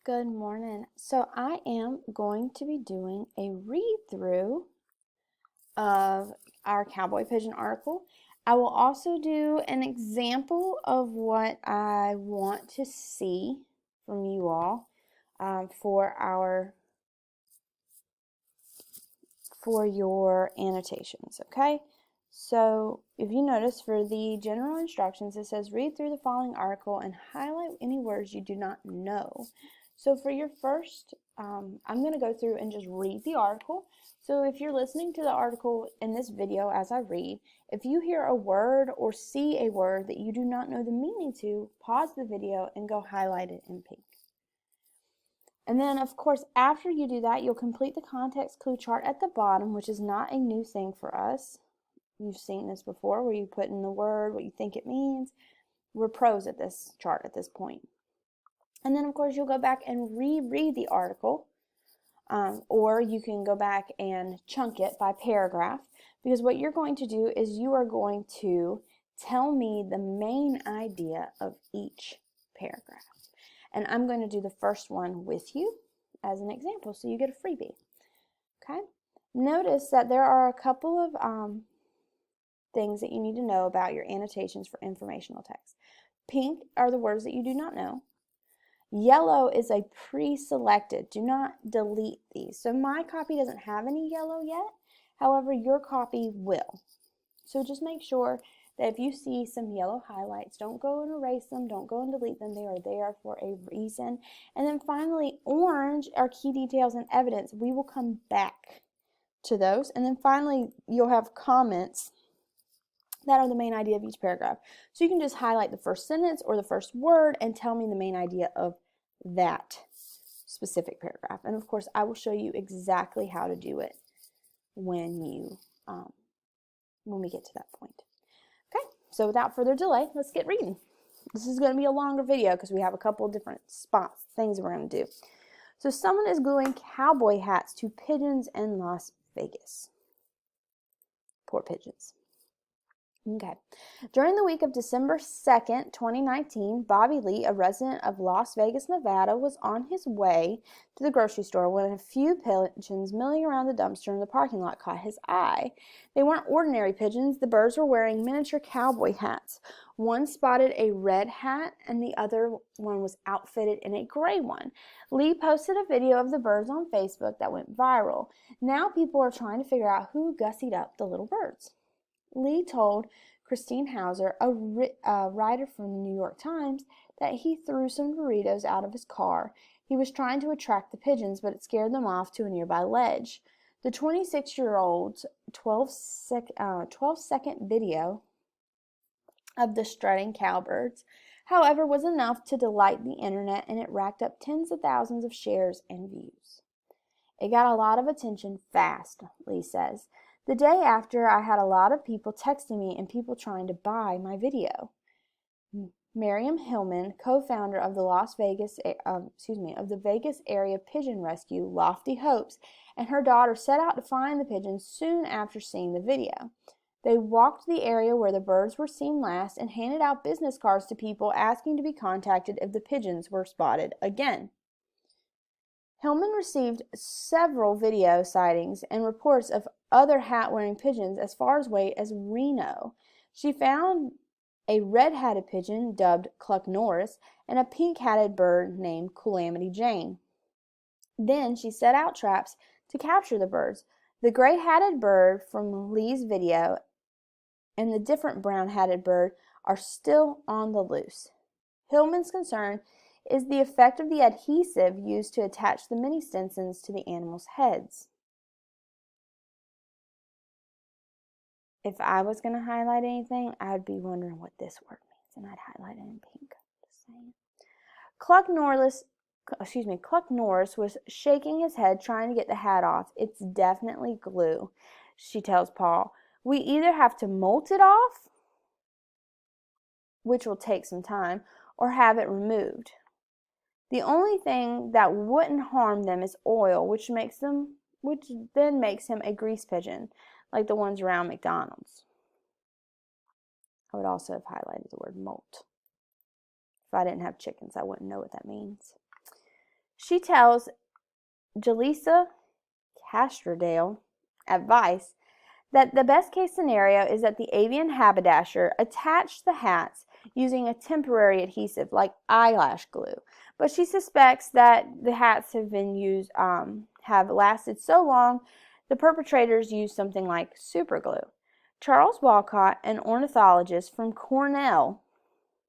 Good morning. So I am going to be doing a read through of our Cowboy Pigeon article. I will also do an example of what I want to see from you all for your annotations, okay? So if you notice for the general instructions, it says read through the following article and highlight any words you do not know. So for your first, I'm going to go through and just read the article. So if you're listening to the article in this video as I read, if you hear a word or see a word that you do not know the meaning to, pause the video and go highlight it in pink. And then, of course, after you do that, you'll complete the context clue chart at the bottom, which is not a new thing for us. You've seen this before, where you put in the word, what you think it means. We're pros at this chart at this point. And then, of course, you'll go back and reread the article, or you can go back and chunk it by paragraph, because what you're going to do is you are going to tell me the main idea of each paragraph. And I'm going to do the first one with you as an example, so you get a freebie. Okay? Notice that there are a couple of things that you need to know about your annotations for informational text. Pink are the words that you do not know. Yellow is a pre-selected. Do not delete these. So my copy doesn't have any yellow yet. However, your copy will. So just make sure that if you see some yellow highlights, don't go and erase them, don't go and delete them. They are there for a reason. And then finally, orange are key details and evidence. We will come back to those. And then finally, you'll have comments that are the main idea of each paragraph. So you can just highlight the first sentence or the first word and tell me the main idea of that specific paragraph. And of course, I will show you exactly how to do it when we get to that point. Okay, so without further delay, let's get reading. This is going to be a longer video because we have a couple of different things we're going to do. So someone is gluing cowboy hats to pigeons in Las Vegas. Poor pigeons. Okay. During the week of December 2nd, 2019, Bobby Lee, a resident of Las Vegas, Nevada, was on his way to the grocery store when a few pigeons milling around the dumpster in the parking lot caught his eye. They weren't ordinary pigeons. The birds were wearing miniature cowboy hats. One spotted a red hat and the other one was outfitted in a gray one. Lee posted a video of the birds on Facebook that went viral. Now people are trying to figure out who gussied up the little birds. Lee told Christine Hauser, a writer from the New York Times, that he threw some Doritos out of his car. He was trying to attract the pigeons, but it scared them off to a nearby ledge. The 26-year-old's 12-second video of the strutting cowbirds, however, was enough to delight the internet, and it racked up tens of thousands of shares and views. It got a lot of attention fast, Lee says. The day after, I had a lot of people texting me and people trying to buy my video. Miriam Hillman, co-founder of the Vegas area pigeon rescue, Lofty Hopes, and her daughter set out to find the pigeons soon after seeing the video. They walked the area where the birds were seen last and handed out business cards to people asking to be contacted if the pigeons were spotted again. Hillman received several video sightings and reports of other hat-wearing pigeons as far away as Reno. She found a red-hatted pigeon dubbed Cluck Norris and a pink-hatted bird named Calamity Jane. Then she set out traps to capture the birds. The gray-hatted bird from Lee's video and the different brown-hatted bird are still on the loose. Hillman's concern is the effect of the adhesive used to attach the mini stencils to the animals' heads. If I was going to highlight anything, I would be wondering what this word means, and I'd highlight it in pink. Just saying. Cluck Norris was shaking his head trying to get the hat off. It's definitely glue, she tells Paul. We either have to molt it off, which will take some time, or have it removed. The only thing that wouldn't harm them is oil, which then makes him a grease pigeon, like the ones around McDonald's. I would also have highlighted the word molt. If I didn't have chickens, I wouldn't know what that means. She tells Jaleesa Castrodale at Vice that the best case scenario is that the avian haberdasher attached the hats using a temporary adhesive like eyelash glue, but she suspects that the hats have lasted so long the perpetrators used something like super glue. Charles Walcott, an ornithologist from Cornell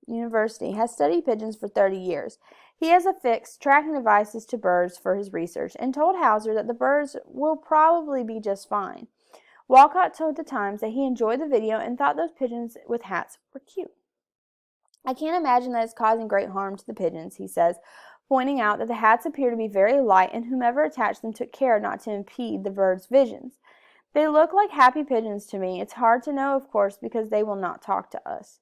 University, has studied pigeons for 30 years. He has affixed tracking devices to birds for his research and told Hauser that the birds will probably be just fine. Walcott told the Times that he enjoyed the video and thought those pigeons with hats were cute. I can't imagine that it's causing great harm to the pigeons, he says, pointing out that the hats appear to be very light and whomever attached them took care not to impede the birds' visions. They look like happy pigeons to me. It's hard to know, of course, because they will not talk to us.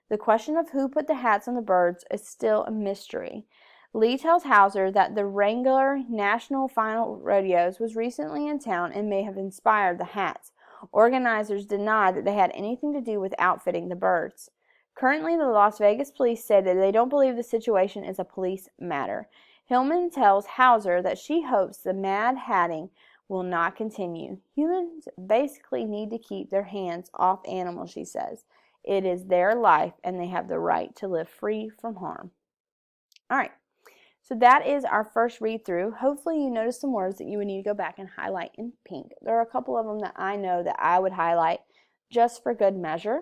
The question of who put the hats on the birds is still a mystery. Lee tells Hauser that the Wrangler National Final Rodeos was recently in town and may have inspired the hats. Organizers deny that they had anything to do with outfitting the birds. Currently, the Las Vegas police say that they don't believe the situation is a police matter. Hillman tells Hauser that she hopes the mad hatting will not continue. Humans basically need to keep their hands off animals, she says. It is their life, and they have the right to live free from harm. All right, so that is our first read through. Hopefully you noticed some words that you would need to go back and highlight in pink. There are a couple of them that I know that I would highlight just for good measure.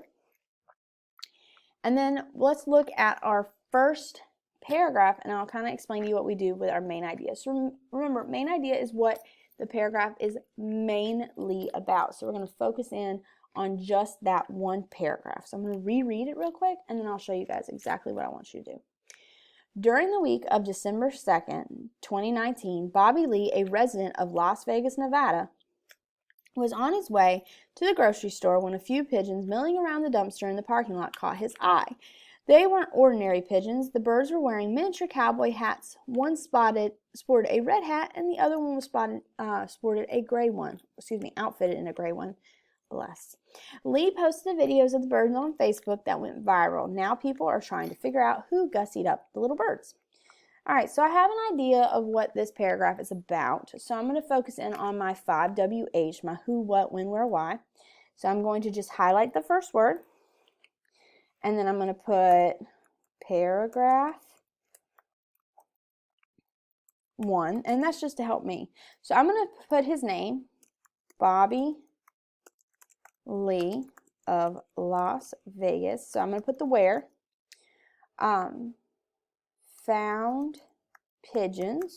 And then let's look at our first paragraph, and I'll kind of explain to you what we do with our main idea. So remember, main idea is what the paragraph is mainly about. So we're going to focus in on just that one paragraph. So I'm going to reread it real quick, and then I'll show you guys exactly what I want you to do. During the week of December 2nd, 2019, Bobby Lee, a resident of Las Vegas, Nevada, was on his way to the grocery store when a few pigeons milling around the dumpster in the parking lot caught his eye. They weren't ordinary pigeons. The birds were wearing miniature cowboy hats. One sported a red hat, and the other one was sported a gray one. Outfitted in a gray one. Bless. Lee posted the videos of the birds on Facebook that went viral. Now people are trying to figure out who gussied up the little birds. All right, so I have an idea of what this paragraph is about. So I'm going to focus in on my 5WH, my who, what, when, where, why. So I'm going to just highlight the first word. And then I'm going to put paragraph 1. And that's just to help me. So I'm going to put his name, Bobby Lee of Las Vegas. So I'm going to put the where. Found pigeons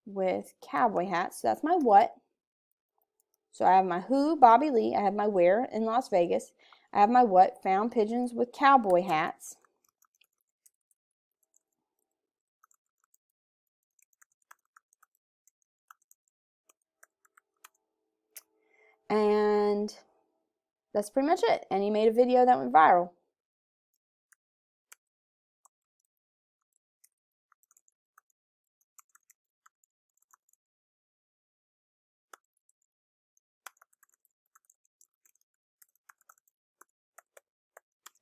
with cowboy hats. So that's my what. So I have my who, Bobby Lee. I have my where in Las Vegas. I have my what, found pigeons with cowboy hats. And that's pretty much it. And he made a video that went viral.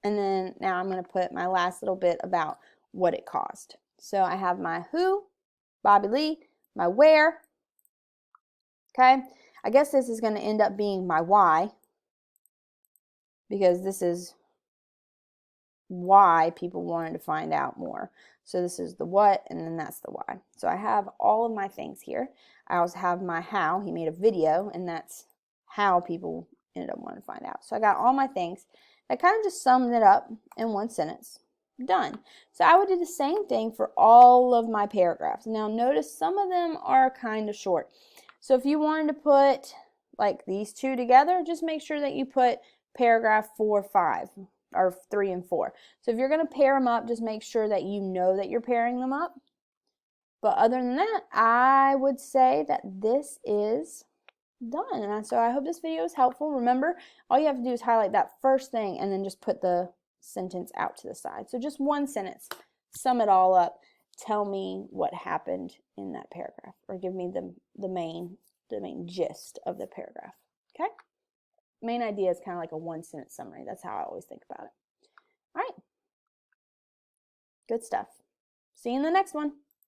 And then now I'm going to put my last little bit about what it cost. So I have my who, Bobby Lee, my where. Okay, I guess this is going to end up being my why, because this is why people wanted to find out more. So this is the what, and then that's the why. So I have all of my things here. I also have my how. He made a video, and that's how people ended up wanting to find out. So I got all my things. I kind of just summed it up in one sentence. Done. So I would do the same thing for all of my paragraphs. Now notice some of them are kind of short. So if you wanted to put like these two together, just make sure that you put paragraph 4, 5, or 3 and 4. So if you're going to pair them up, just make sure that you know that you're pairing them up. But other than that, I would say that this is done. And so I hope this video is helpful. Remember, all you have to do is highlight that first thing and then just put the sentence out to the side. So just one sentence, sum it all up, tell me what happened in that paragraph, or give me the main gist of the paragraph. Okay? Main idea is kind of like a one-sentence summary. That's how I always think about it. All right. Good stuff. See you in the next one.